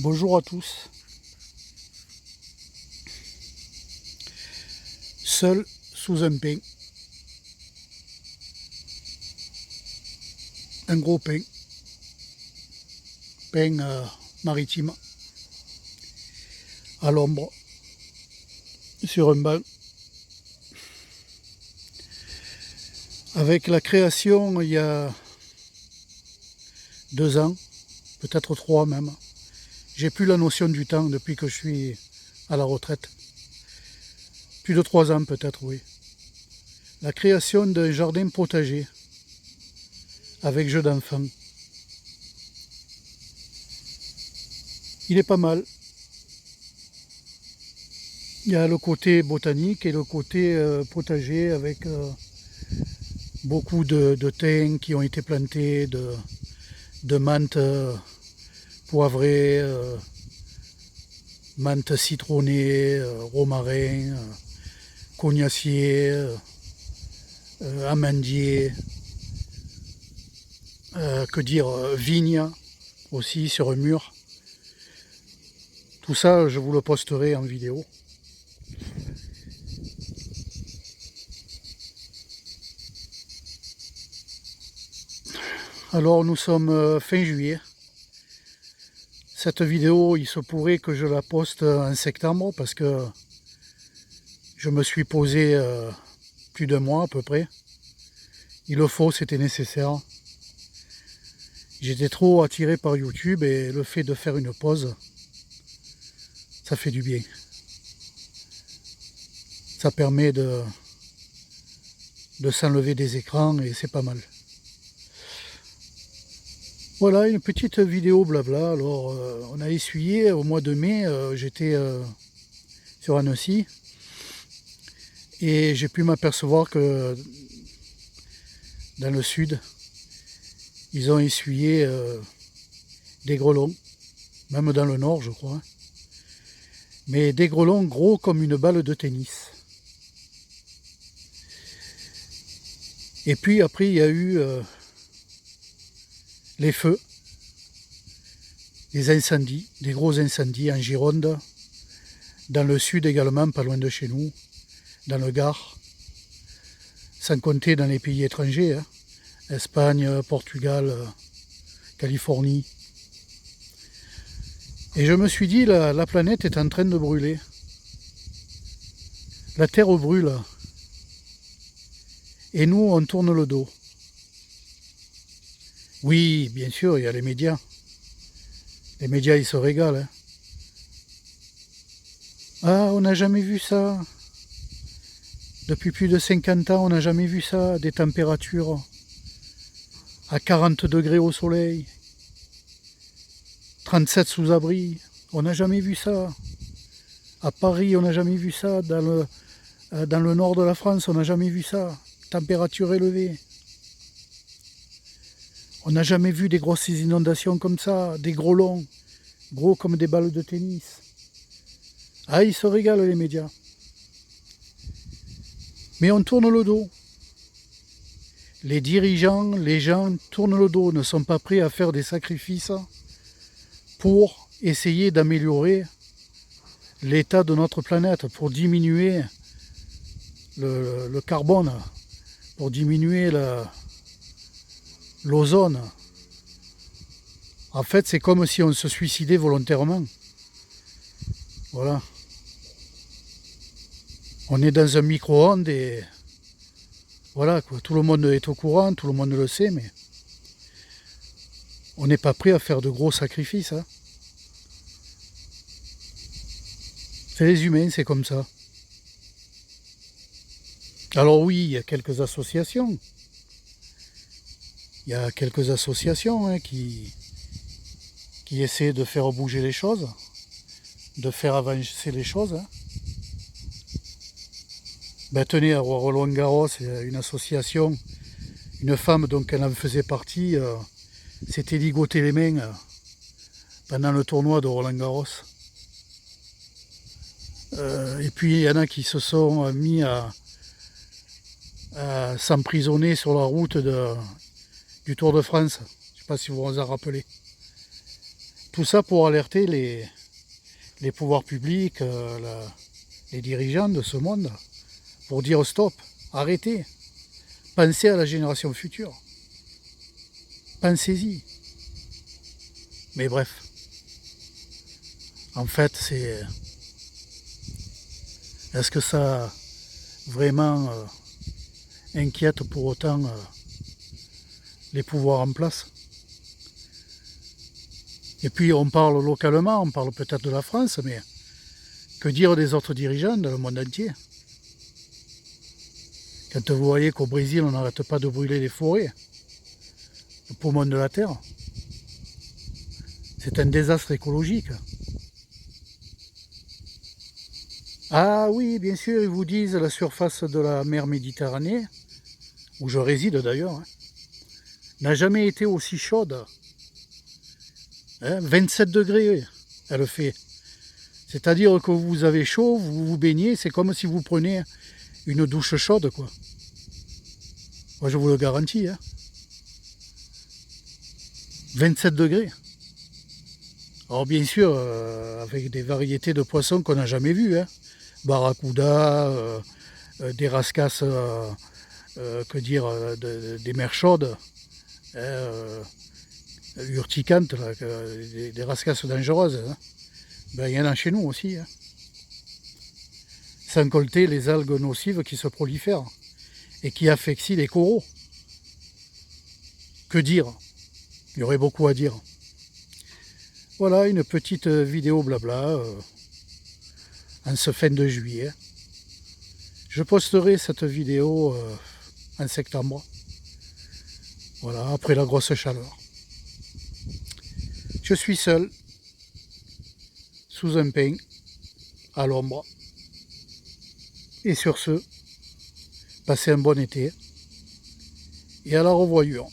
Bonjour à tous. Seul sous un pin. Un gros pin. Pin maritime. À l'ombre. Sur un banc. Avec la création il y a 2 ans, peut-être 3 même. J'ai plus la notion du temps depuis que je suis à la retraite. Plus de 3 ans peut-être, oui. La création d'un jardin potager avec jeux d'enfants. Il est pas mal. Il y a le côté botanique et le côté potager avec beaucoup de thym qui ont été plantés, de menthe poivrée, menthe citronnée, romarin, cognacier, amandier, vigne aussi sur un mur. Tout ça, je vous le posterai en vidéo. Alors nous sommes fin juillet. Cette vidéo, il se pourrait que je la poste en septembre parce que je me suis posé plus d'1 mois à peu près. Il le faut, c'était nécessaire. J'étais trop attiré par YouTube et le fait de faire une pause, ça fait du bien. Ça permet de s'enlever des écrans et c'est pas mal. Voilà, une petite vidéo blabla. Alors, on a essuyé au mois de mai, j'étais sur Annecy et j'ai pu m'apercevoir que dans le sud, ils ont essuyé des grelons, même dans le nord, je crois. Mais des grelons gros comme une balle de tennis. Et puis après, il y a eu les feux, les incendies, des gros incendies en Gironde, dans le sud également, pas loin de chez nous, dans le Gard, sans compter dans les pays étrangers, hein, Espagne, Portugal, Californie. Et je me suis dit, la planète est en train de brûler. La Terre brûle. Et nous, on tourne le dos. Oui, bien sûr, il y a les médias. Les médias, ils se régalent. Hein. Ah, on n'a jamais vu ça. Depuis plus de 50 ans, on n'a jamais vu ça. Des températures à 40 degrés au soleil. 37 sous abri. On n'a jamais vu ça. À Paris, on n'a jamais vu ça. Dans le nord de la France, on n'a jamais vu ça. Température élevée. On n'a jamais vu des grosses inondations comme ça, des grelons, gros comme des balles de tennis. Ah, ils se régalent les médias. Mais on tourne le dos. Les dirigeants, les gens tournent le dos, ne sont pas prêts à faire des sacrifices pour essayer d'améliorer l'état de notre planète, pour diminuer le carbone, pour diminuer l'ozone. En fait, c'est comme si on se suicidait volontairement. Voilà. On est dans un micro-ondes et voilà, quoi. Tout le monde est au courant, tout le monde le sait, mais on n'est pas prêt à faire de gros sacrifices. Hein. C'est les humains, c'est comme ça. Alors oui, il y a quelques associations. Il y a quelques associations hein, qui essaient de faire bouger les choses, de faire avancer les choses. Hein. Ben, tenez, à Roland-Garros, il y a une association, une femme, donc elle en faisait partie, s'était ligoté les mains pendant le tournoi de Roland-Garros. Et puis il y en a qui se sont mis à s'emprisonner sur la route du Tour de France. Je ne sais pas si vous vous en rappelez. Tout ça pour alerter les pouvoirs publics, les dirigeants de ce monde, pour dire stop, arrêtez, pensez à la génération future, pensez-y. Mais bref, en fait, est-ce que ça vraiment inquiète pour autant les pouvoirs en place? Et puis on parle localement, on parle peut-être de la France, mais que dire des autres dirigeants dans le monde entier? Quand vous voyez qu'au Brésil, on n'arrête pas de brûler les forêts, le poumon de la Terre, c'est un désastre écologique. Ah oui, bien sûr, ils vous disent la surface de la mer Méditerranée, où je réside d'ailleurs, n'a jamais été aussi chaude. 27 degrés, elle fait. C'est-à-dire que vous avez chaud, vous vous baignez, c'est comme si vous preniez une douche chaude, quoi. Moi, je vous le garantis. 27 degrés. Alors, bien sûr, avec des variétés de poissons qu'on n'a jamais vues. Barracuda, des rascasses, des mers chaudes. Urticantes, là, des rascasses dangereuses. Ben, il y en a chez nous aussi. Sans compter les algues nocives qui se prolifèrent et qui affectient les coraux. Que dire? Il y aurait beaucoup à dire. Voilà une petite vidéo blabla en ce fin de juillet. Je posterai cette vidéo en septembre. Voilà, après la grosse chaleur. Je suis seul, sous un pin, à l'ombre. Et sur ce, passez un bon été et à la revoyure.